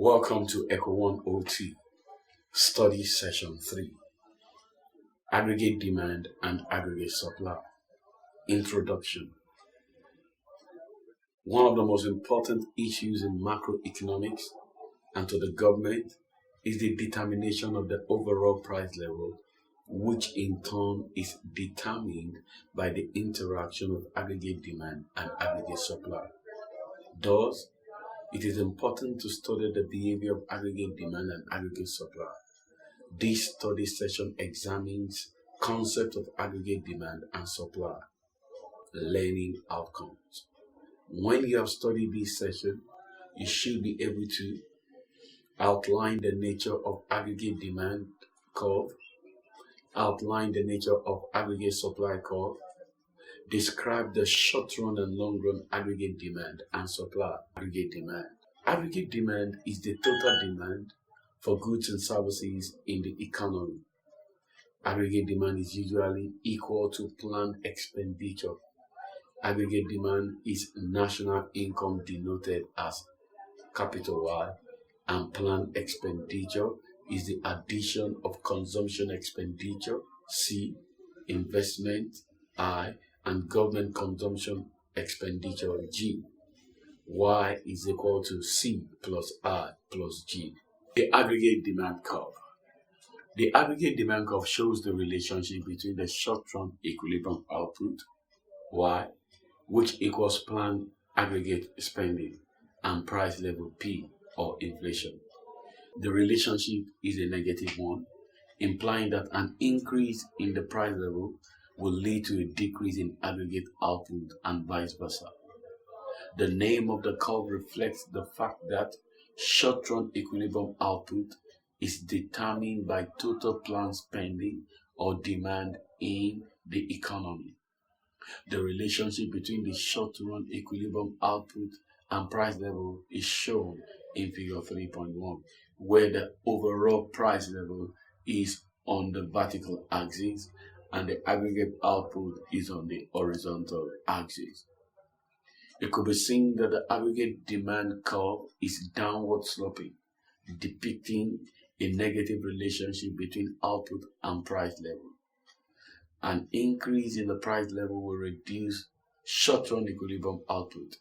Welcome to Eco 102, Study Session 3, Aggregate Demand and Aggregate Supply. Introduction. One of the most important issues in macroeconomics and to the government is the determination of the overall price level, which in turn is determined by the interaction of aggregate demand and aggregate supply. Thus, it is important to study the behavior of aggregate demand and aggregate supply. This study session examines concepts of aggregate demand and supply, learning outcomes. When you have studied this session, you should be able to outline the nature of aggregate demand curve, outline the nature of aggregate supply curve, describe the short-run and long-run aggregate demand and supply. Aggregate demand. Aggregate demand is the total demand for goods and services in the economy. Aggregate demand is usually equal to planned expenditure. Aggregate demand is national income denoted as capital Y, and planned expenditure is the addition of consumption expenditure, C, investment, I, and government consumption expenditure, G. Y is equal to C plus I plus G. The aggregate demand curve. The aggregate demand curve shows the relationship between the short-run equilibrium output, Y, which equals planned aggregate spending, and price level P, or inflation. The relationship is a negative one, implying that an increase in the price level will lead to a decrease in aggregate output and vice versa. The name of the curve reflects the fact that short-run equilibrium output is determined by total planned spending or demand in the economy. The relationship between the short-run equilibrium output and price level is shown in figure 3.1, where the overall price level is on the vertical axis and the aggregate output is on the horizontal axis. It could be seen that the aggregate demand curve is downward sloping, depicting a negative relationship between output and price level. An increase in the price level will reduce short-run equilibrium output.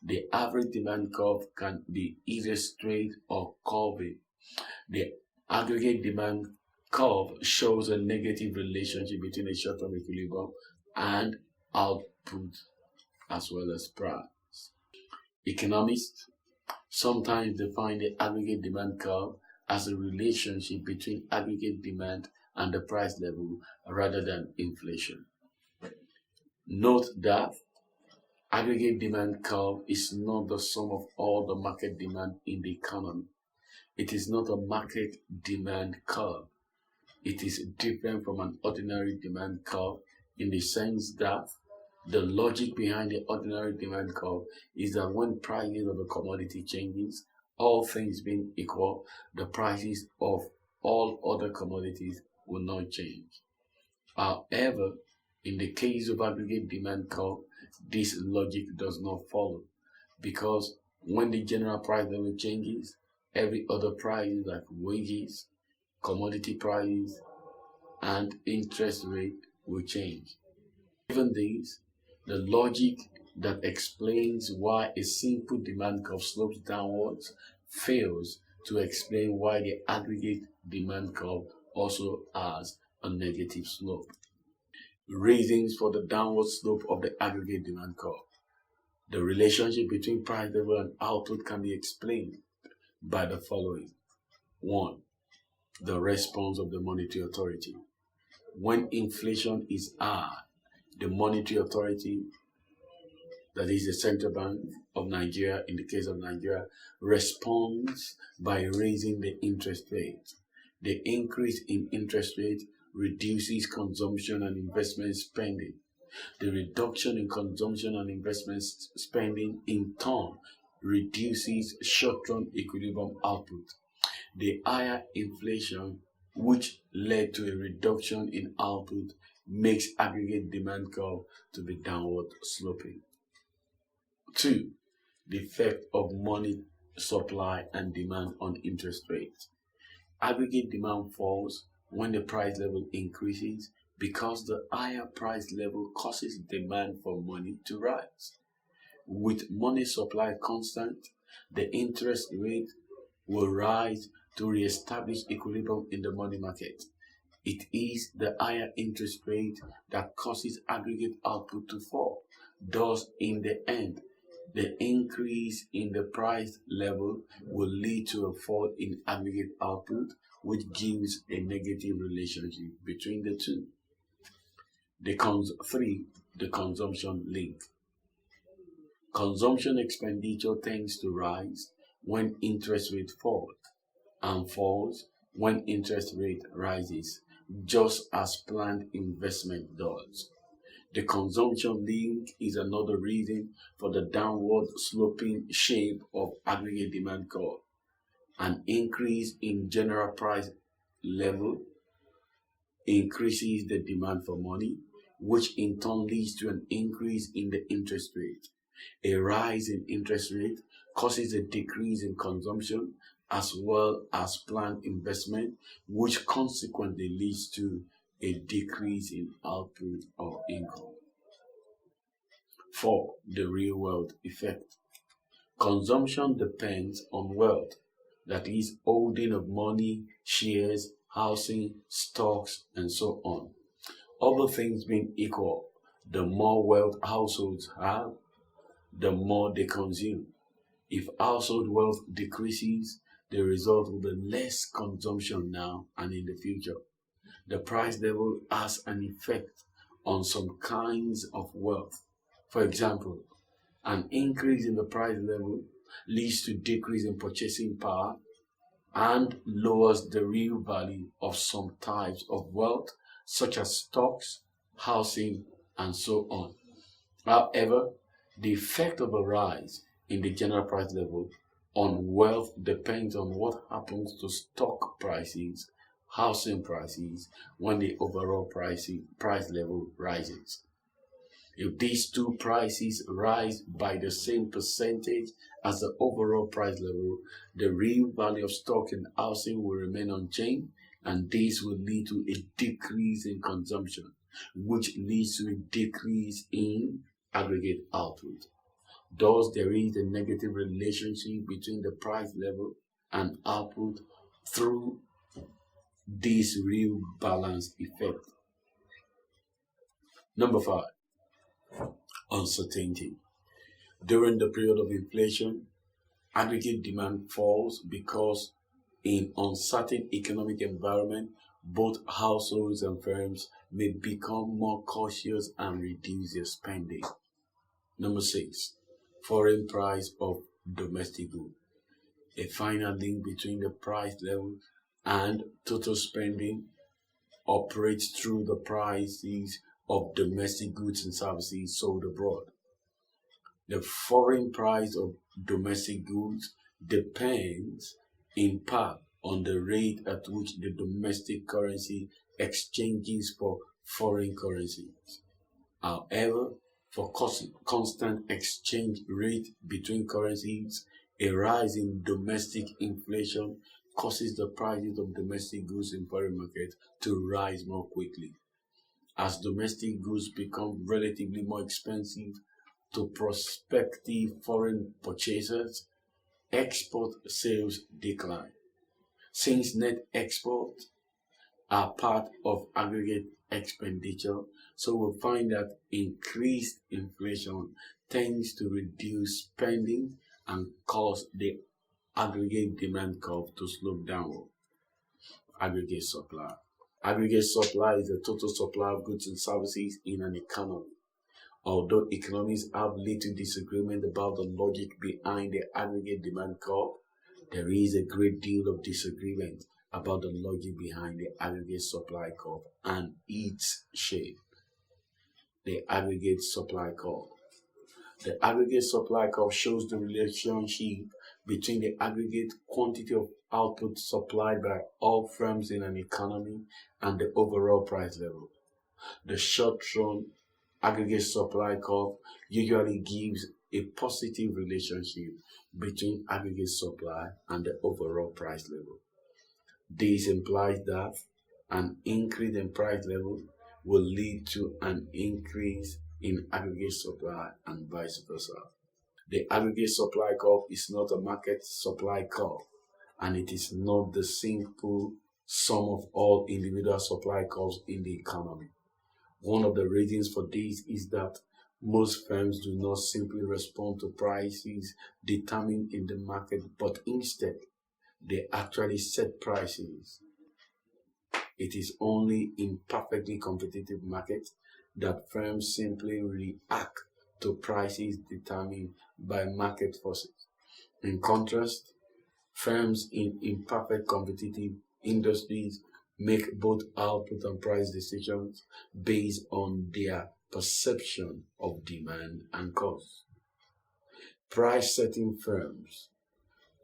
The average demand curve can be either straight or curving. The aggregate demand curve shows a negative relationship between the short-term equilibrium and output as well as price. Economists sometimes define the aggregate demand curve as a relationship between aggregate demand and the price level rather than inflation. Note that aggregate demand curve is not the sum of all the market demand in the economy. It is not a market demand curve. It is different from an ordinary demand curve in the sense that the logic behind the ordinary demand curve is that when prices of a commodity changes, all things being equal, the prices of all other commodities will not change. However, in the case of aggregate demand curve, this logic does not follow, because when the general price level changes, every other price like wages, commodity prices, and interest rate will change. Given this, the logic that explains why a simple demand curve slopes downwards fails to explain why the aggregate demand curve also has a negative slope. Reasons for the downward slope of the aggregate demand curve. The relationship between price level and output can be explained by the following. 1. The response of the monetary authority. When inflation is high, the monetary authority, that is the Central Bank of Nigeria, in the case of Nigeria, responds by raising the interest rate. The increase in interest rate reduces consumption and investment spending. The reduction in consumption and investment spending in turn reduces short-run equilibrium output. The higher inflation, which led to a reduction in output, makes aggregate demand curve to be downward sloping. 2. The effect of money supply and demand on interest rates. Aggregate demand falls when the price level increases because the higher price level causes demand for money to rise. With money supply constant, the interest rate will rise to re-establish equilibrium in the money market. It is the higher interest rate that causes aggregate output to fall. Thus, in the end, the increase in the price level will lead to a fall in aggregate output, which gives a negative relationship between the two. The consumption link. Consumption expenditure tends to rise when interest rate falls and falls when interest rate rises, just as planned investment does. The consumption link is another reason for the downward sloping shape of aggregate demand curve. An increase in general price level increases the demand for money, which in turn leads to an increase in the interest rate. A rise in interest rate causes a decrease in consumption as well as planned investment, which consequently leads to a decrease in output or income. 4. The real wealth effect. Consumption depends on wealth, that is, holding of money, shares, housing, stocks, and so on. Other things being equal, the more wealth households have, the more they consume. If household wealth decreases, the result will be less consumption now and in the future. The price level has an effect on some kinds of wealth. For example, an increase in the price level leads to decrease in purchasing power and lowers the real value of some types of wealth, such as stocks, housing, and so on. However, the effect of a rise in the general price level on wealth depends on what happens to stock prices, housing prices, when the overall price level rises. If these two prices rise by the same percentage as the overall price level, the real value of stock and housing will remain unchanged, and this will lead to a decrease in consumption, which leads to a decrease in aggregate output. Thus, there is a negative relationship between the price level and output through this real balance effect. Number 5. Uncertainty. During the period of inflation, aggregate demand falls because in uncertain economic environment, both households and firms may become more cautious and reduce their spending. Number 6. Foreign price of domestic goods. A final link between the price level and total spending operates through the prices of domestic goods and services sold abroad. The foreign price of domestic goods depends in part on the rate at which the domestic currency exchanges for foreign currencies. However, for constant exchange rate between currencies, a rise in domestic inflation causes the prices of domestic goods in foreign markets to rise more quickly. As domestic goods become relatively more expensive to prospective foreign purchasers, export sales decline. Since net exports are part of aggregate expenditure, so we'll find that increased inflation tends to reduce spending and cause the aggregate demand curve to slope downward. Aggregate supply. Aggregate supply is the total supply of goods and services in an economy. Although economists have little disagreement about the logic behind the aggregate demand curve, there is a great deal of disagreement about the logic behind the aggregate supply curve and its shape. The aggregate supply curve. The aggregate supply curve shows the relationship between the aggregate quantity of output supplied by all firms in an economy and the overall price level. The short-run aggregate supply curve usually gives a positive relationship between aggregate supply and the overall price level. This implies that an increase in price level will lead to an increase in aggregate supply and vice versa. The aggregate supply curve is not a market supply curve, and it is not the simple sum of all individual supply curves in the economy. One of the reasons for this is that most firms do not simply respond to prices determined in the market, but instead they actually set prices. It is only in perfectly competitive markets that firms simply react to prices determined by market forces. In contrast, firms in imperfect competitive industries make both output and price decisions based on their perception of demand and cost. Price setting firms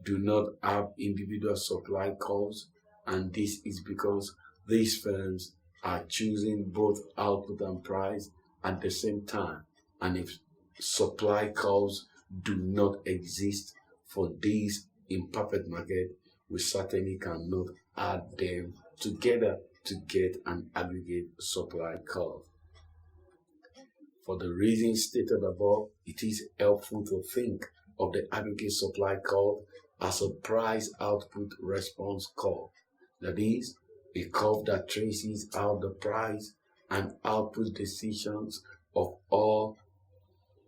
do not have individual supply curves, and this is because these firms are choosing both output and price at the same time. And if supply curves do not exist for these imperfect market, we certainly cannot add them together to get an aggregate supply curve. For the reasons stated above, it is helpful to think of the aggregate supply curve as a price output response curve. That is, a curve that traces out the price and output decisions of all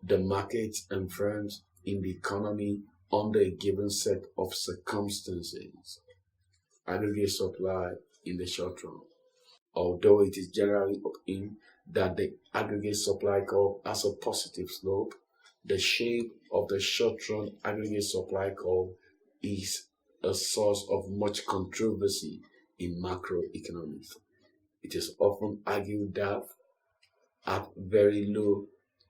the markets and firms in the economy under a given set of circumstances. Aggregate supply in the short run. Although it is generally opined that the aggregate supply curve has a positive slope, the shape of the short-run aggregate supply curve is a source of much controversy in macroeconomics. It is often argued that at very low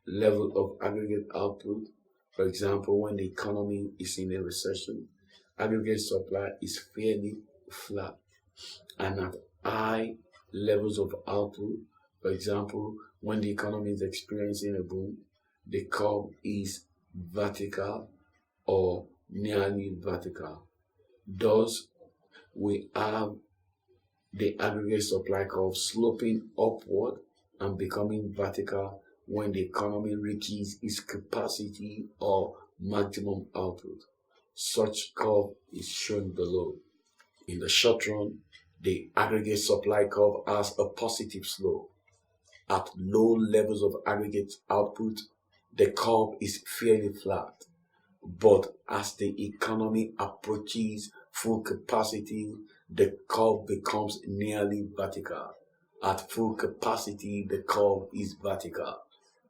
level of aggregate output, for example, when the economy is in a recession, aggregate supply is fairly flat, and at high levels of output, for example, when the economy is experiencing a boom, the curve is vertical or nearly vertical. Thus, we have the aggregate supply curve sloping upward and becoming vertical when the economy reaches its capacity or maximum output. Such curve is shown below. In the short run, the aggregate supply curve has a positive slope. At low levels of aggregate output, the curve is fairly flat. But as the economy approaches full capacity, the curve becomes nearly vertical. At full capacity, the curve is vertical.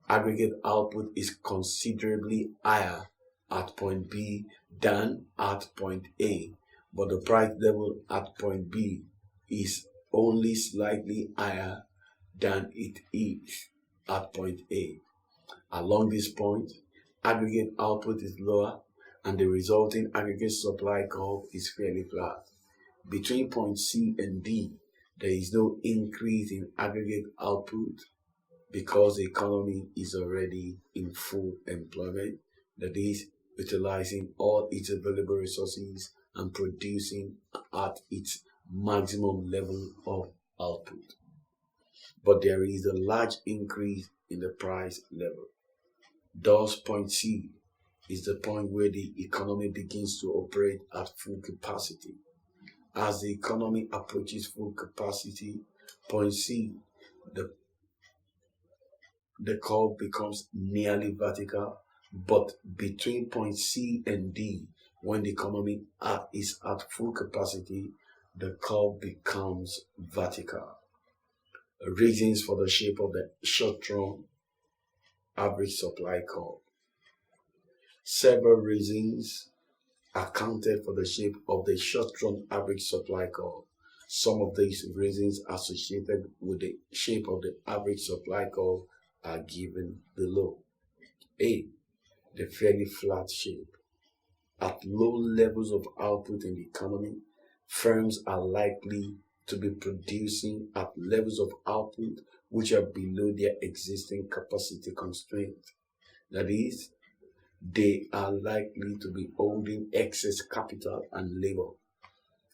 Aggregate output is considerably higher at point B than at point A, but the price level at point B is only slightly higher than it is at point A. Along this point, aggregate output is lower and the resulting aggregate supply curve is fairly flat. Between point C and D, there is no increase in aggregate output because the economy is already in full employment, that is, utilizing all its available resources and producing at its maximum level of output. But there is a large increase in the price level. Thus, point C is the point where the economy begins to operate at full capacity. As the economy approaches full capacity, point C, the curve becomes nearly vertical, but between point C and D, when the economy is at full capacity, the curve becomes vertical. Reasons for the shape of the short-run average supply curve. Several reasons accounted for the shape of the short-run average supply curve. Some of these reasons associated with the shape of the average supply curve are given below. A. The fairly flat shape. At low levels of output in the economy, firms are likely to be producing at levels of output which are below their existing capacity constraint. That is, they are likely to be holding excess capital and labor,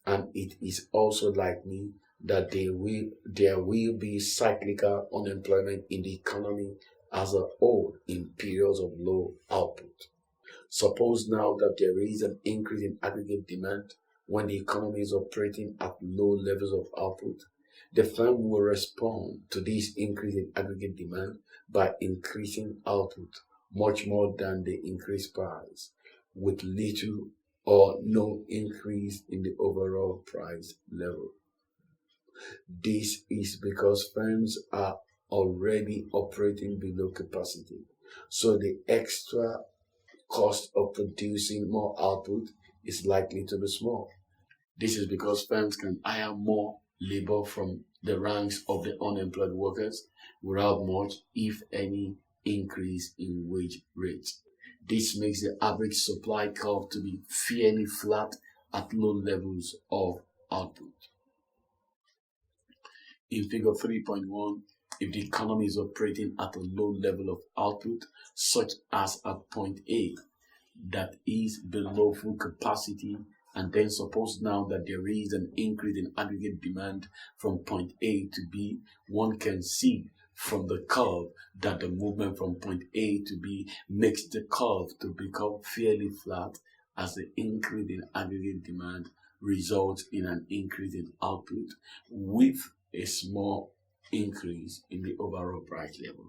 and it is also likely that there will be cyclical unemployment in the economy as a whole in periods of low output. Suppose now that there is an increase in aggregate demand when the economy is operating at low levels of output. The firm will respond to this increase in aggregate demand by increasing output much more than the increased price, with little or no increase in the overall price level. This is because firms are already operating below capacity, so the extra cost of producing more output is likely to be small. This is because firms can hire more labor from the ranks of the unemployed workers without much, if any, increase in wage rates. This makes the average supply curve to be fairly flat at low levels of output. In figure 3.1, if the economy is operating at a low level of output, such as at point A, that is below full capacity, and then suppose now that there is an increase in aggregate demand from point A to B, one can see from the curve that the movement from point A to B makes the curve to become fairly flat, as the increase in aggregate demand results in an increase in output with a small increase in the overall price level.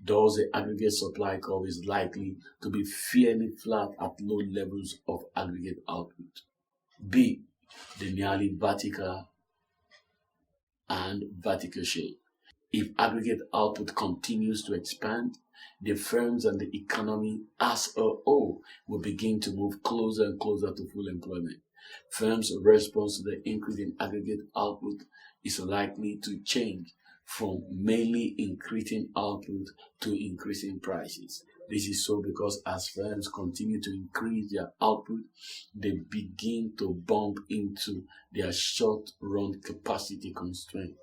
Thus, the aggregate supply curve is likely to be fairly flat at low levels of aggregate output. B, the nearly vertical and vertical shape. If aggregate output continues to expand, the firms and the economy as a whole will begin to move closer and closer to full employment. Firms' response to the increase in aggregate output is likely to change from mainly increasing output to increasing prices. This is so because as firms continue to increase their output, they begin to bump into their short-run capacity constraint.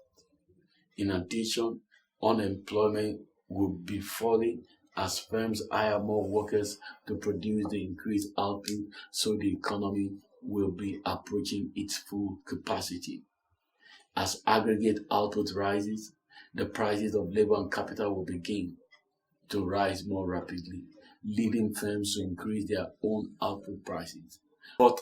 In addition, unemployment will be falling as firms hire more workers to produce the increased output, so the economy will be approaching its full capacity. As aggregate output rises, the prices of labor and capital will begin to rise more rapidly, leading firms to increase their own output prices. But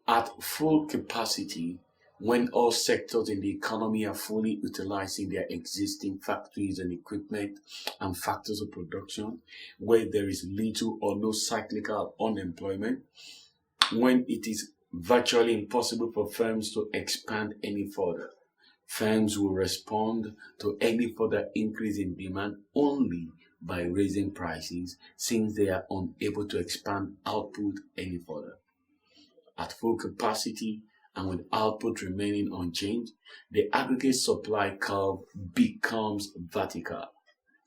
at full capacity, when all sectors in the economy are fully utilizing their existing factories and equipment and factors of production, where there is little or no cyclical unemployment, when it is virtually impossible for firms to expand any further, firms will respond to any further increase in demand only by raising prices, since they are unable to expand output any further. At full capacity and with output remaining unchanged, the aggregate supply curve becomes vertical.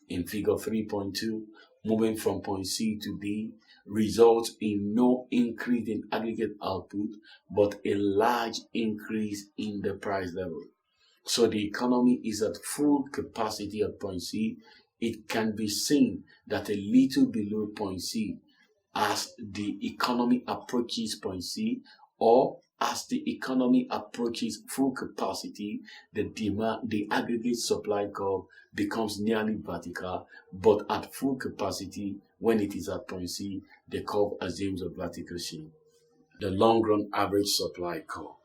In figure 3.2, moving from point C to D results in no increase in aggregate output, but a large increase in the price level. So the economy is at full capacity at point C. It can be seen that a little below point C as the economy approaches point C, or as the economy approaches full capacity, the aggregate supply curve becomes nearly vertical, but at full capacity, when it is at point C, the curve assumes a vertical shape. The long-run average supply curve.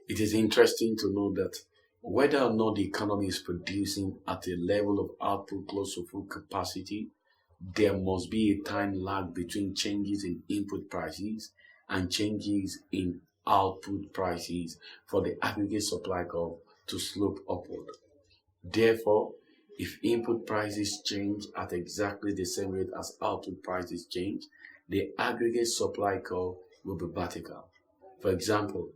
It is interesting to know that whether or not the economy is producing at a level of output close to full capacity, there must be a time lag between changes in input prices and changes in output prices for the aggregate supply curve to slope upward. Therefore, if input prices change at exactly the same rate as output prices change, the aggregate supply curve will be vertical. For example,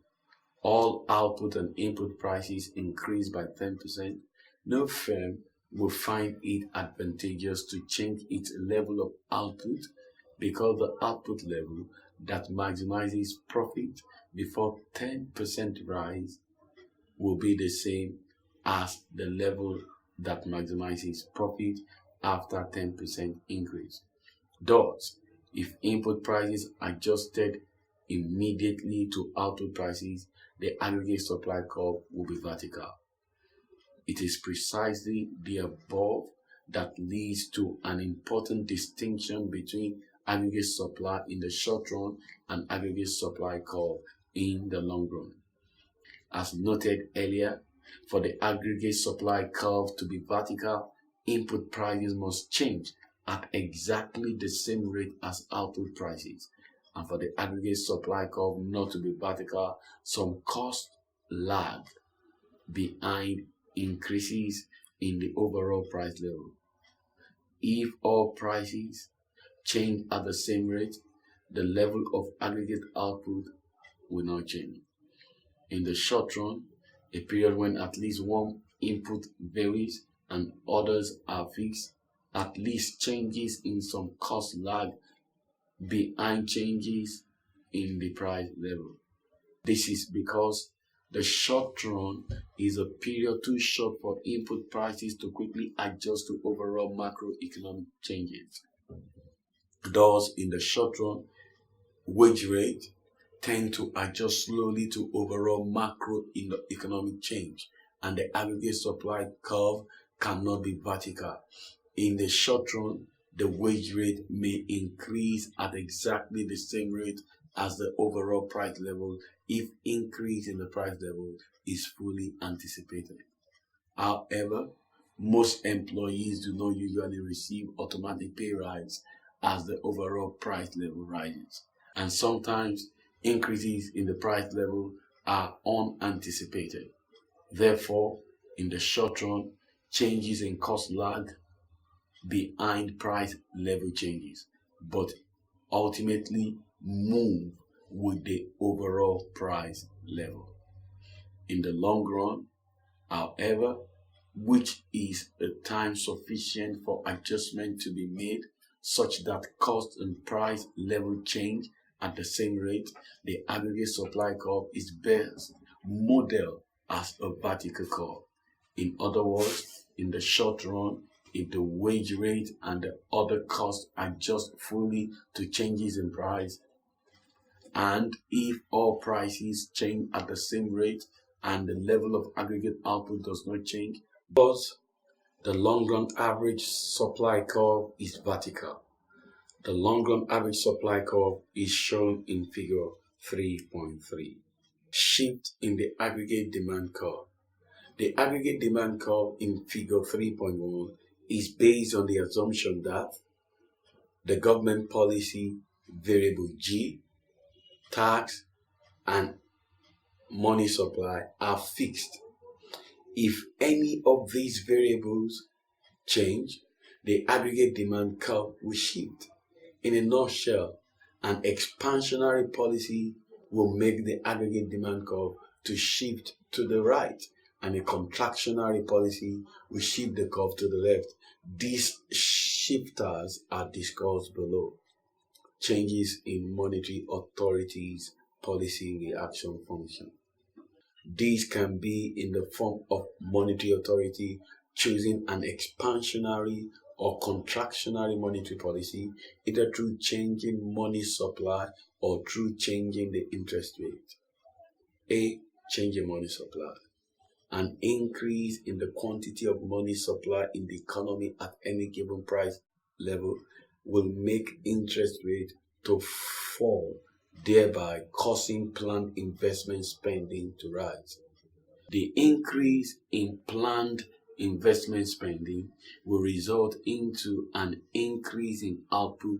all output and input prices increase by 10%, no firm will find it advantageous to change its level of output, because the output level that maximizes profit before 10% rise will be the same as the level that maximizes profit after 10% increase. Thus, If input prices adjusted immediately to output prices, the aggregate supply curve will be vertical. It is precisely the above that leads to an important distinction between aggregate supply in the short run and aggregate supply curve in the long run. As noted earlier, for the aggregate supply curve to be vertical, input prices must change at exactly the same rate as output prices. And for the aggregate supply curve not to be vertical, some cost lag behind increases in the overall price level. If all prices change at the same rate, the level of aggregate output will not change. In the short run, a period when at least one input varies and others are fixed, at least changes in some cost lag behind changes in the price level. This is because the short run is a period too short for input prices to quickly adjust to overall macroeconomic changes. Thus, in the short run, wage rate tend to adjust slowly to overall macroeconomic change, and the aggregate supply curve cannot be vertical. In the short run, the wage rate may increase at exactly the same rate as the overall price level if increase in the price level is fully anticipated. However, most employees do not usually receive automatic pay rise as the overall price level rises, and sometimes increases in the price level are unanticipated. Therefore, in the short run, changes in cost lag behind price level changes, but ultimately move with the overall price level. In the long run, however, which is a time sufficient for adjustment to be made such that cost and price level change at the same rate, the aggregate supply curve is best modeled as a vertical curve. In other words, in the short run, if the wage rate and the other costs adjust fully to changes in price, and if all prices change at the same rate and the level of aggregate output does not change, thus the long-run average supply curve is vertical. The long-run average supply curve is shown in figure 3.3. Shift in the aggregate demand curve. The aggregate demand curve in figure 3.1 is based on the assumption that the government policy variable G, tax, and money supply are fixed. If any of these variables change, the aggregate demand curve will shift. In a nutshell, an expansionary policy will make the aggregate demand curve to shift to the right, and a contractionary policy will shift the curve to the left. These shifters are discussed below. Changes in monetary authorities' policy reaction function. These can be in the form of monetary authority choosing an expansionary or contractionary monetary policy, either through changing money supply or through changing the interest rate. A. Change in money supply. An increase in the quantity of money supply in the economy at any given price level will make interest rate to fall, thereby causing planned investment spending to rise. The increase in planned investment spending will result into an increase in output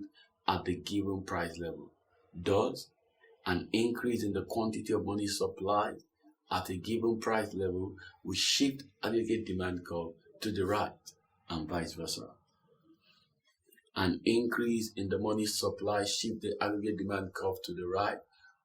at the given price level. Thus, an increase in the quantity of money supplied at a given price level will shift aggregate demand curve to the right and vice versa. An increase in the money supply shifts the aggregate demand curve to the right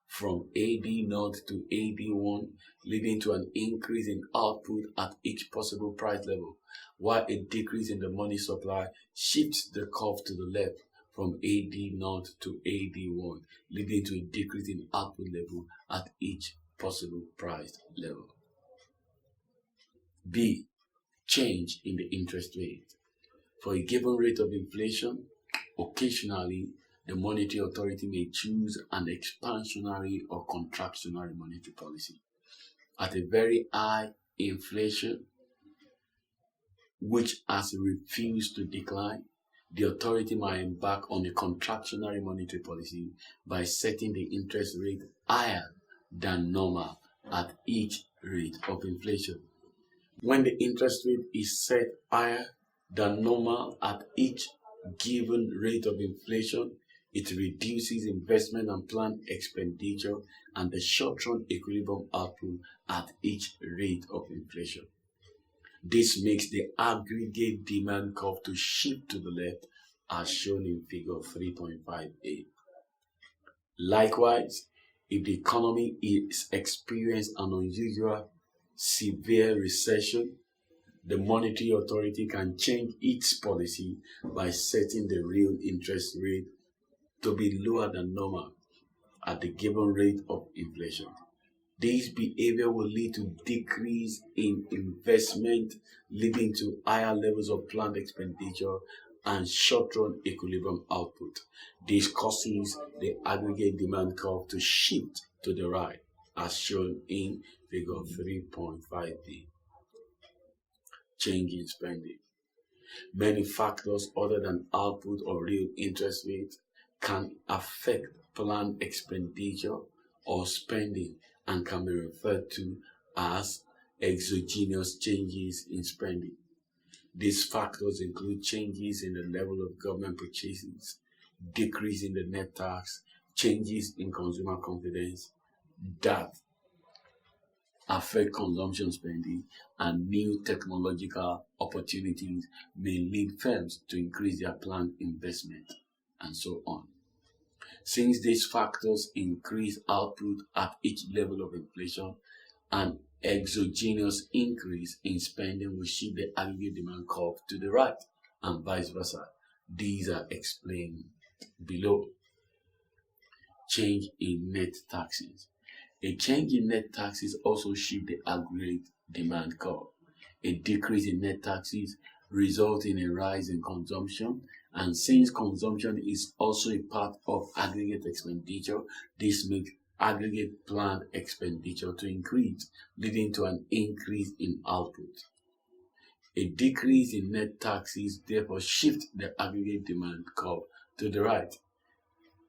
from AD0 to AD1, leading to an increase in output at each possible price level, while a decrease in the money supply shifts the curve to the left from AD0 to AD1, leading to a decrease in output level at each possible price level. B. Change in the interest rate. For a given rate of inflation, occasionally the monetary authority may choose an expansionary or contractionary monetary policy. At a very high inflation, which has refused to decline, the authority might embark on a contractionary monetary policy by setting the interest rate higher than normal at each rate of inflation. When the interest rate is set higher than normal at each given rate of inflation, it reduces investment and planned expenditure and the short-run equilibrium output at each rate of inflation. This makes the aggregate demand curve to shift to the left as shown in figure 3.58. Likewise, if the economy is experiencing an unusual severe recession, the monetary authority can change its policy by setting the real interest rate to be lower than normal at the given rate of inflation. This behavior will lead to decrease in investment, leading to higher levels of planned expenditure and short-run equilibrium output. This causes the aggregate demand curve to shift to the right, as shown in figure 3.5b. Change in spending. Many factors other than output or real interest rate can affect planned expenditure or spending and can be referred to as exogenous changes in spending. These factors include changes in the level of government purchases, decrease in the net tax, changes in consumer confidence that affect consumption spending, and new technological opportunities may lead firms to increase their planned investment, and so on. Since these factors increase output at each level of inflation, an exogenous increase in spending will shift the aggregate demand curve to the right, and vice versa. These are explained below. Change in net taxes. A change in net taxes also shifts the aggregate demand curve. A decrease in net taxes results in a rise in consumption, and since consumption is also a part of aggregate expenditure, this makes aggregate planned expenditure to increase, leading to an increase in output. A decrease in net taxes therefore shifts the aggregate demand curve to the right.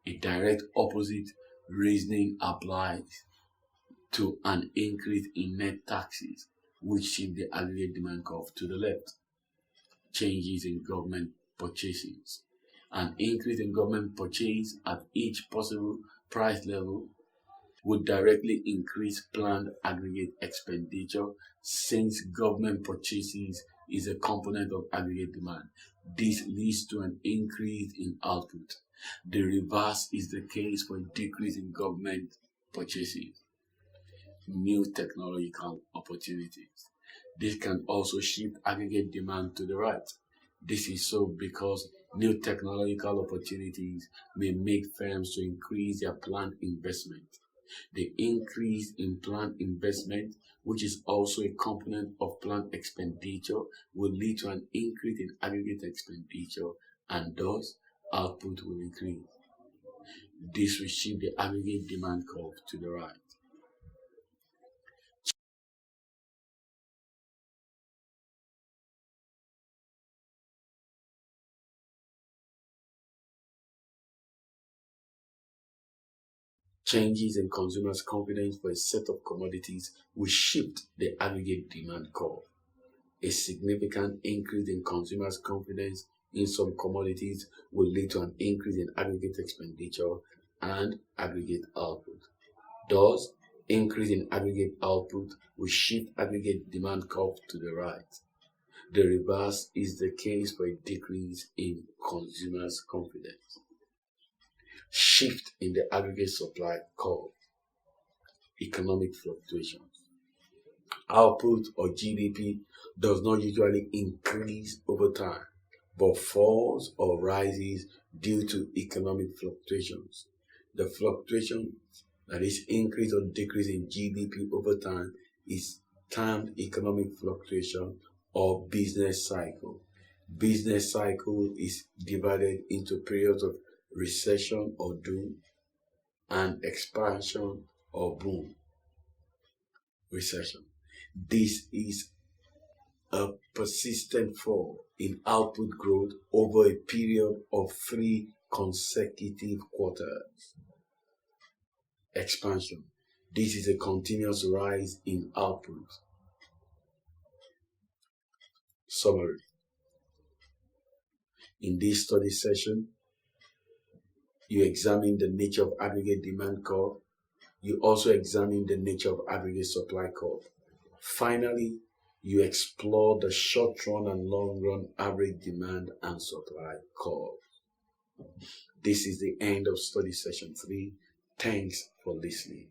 A direct opposite reasoning applies to an increase in net taxes, which shift the aggregate demand curve to the left. Changes in government purchases. An increase in government purchase at each possible price level would directly increase planned aggregate expenditure, since government purchases is a component of aggregate demand. This leads to an increase in output. The reverse is the case for a decrease in government purchases. New technological opportunities. This can also shift aggregate demand to the right. This is so because new technological opportunities may make firms to increase their planned investment. The increase in planned investment, which is also a component of planned expenditure, will lead to an increase in aggregate expenditure, and thus output will increase. This will shift the aggregate demand curve to the right. Changes in consumers' confidence for a set of commodities will shift the aggregate demand curve. A significant increase in consumers' confidence in some commodities will lead to an increase in aggregate expenditure and aggregate output. Thus, increase in aggregate output will shift aggregate demand curve to the right. The reverse is the case for a decrease in consumers' confidence. Shift in the aggregate supply curve. Economic fluctuations. Output or GDP does not usually increase over time, but falls or rises due to economic fluctuations. The fluctuation, that is increase or decrease in GDP over time, is termed economic fluctuation or business cycle. Business cycle is divided into periods of recession or doom, and expansion or boom. Recession. This is a persistent fall in output growth over a period of 3 consecutive quarters. Expansion. This is a continuous rise in output. Summary. In this study session, you examine the nature of aggregate demand curve. You also examine the nature of aggregate supply curve. Finally, you explore the short-run and long-run average demand and supply curve. This is the end of study session 3. Thanks for listening.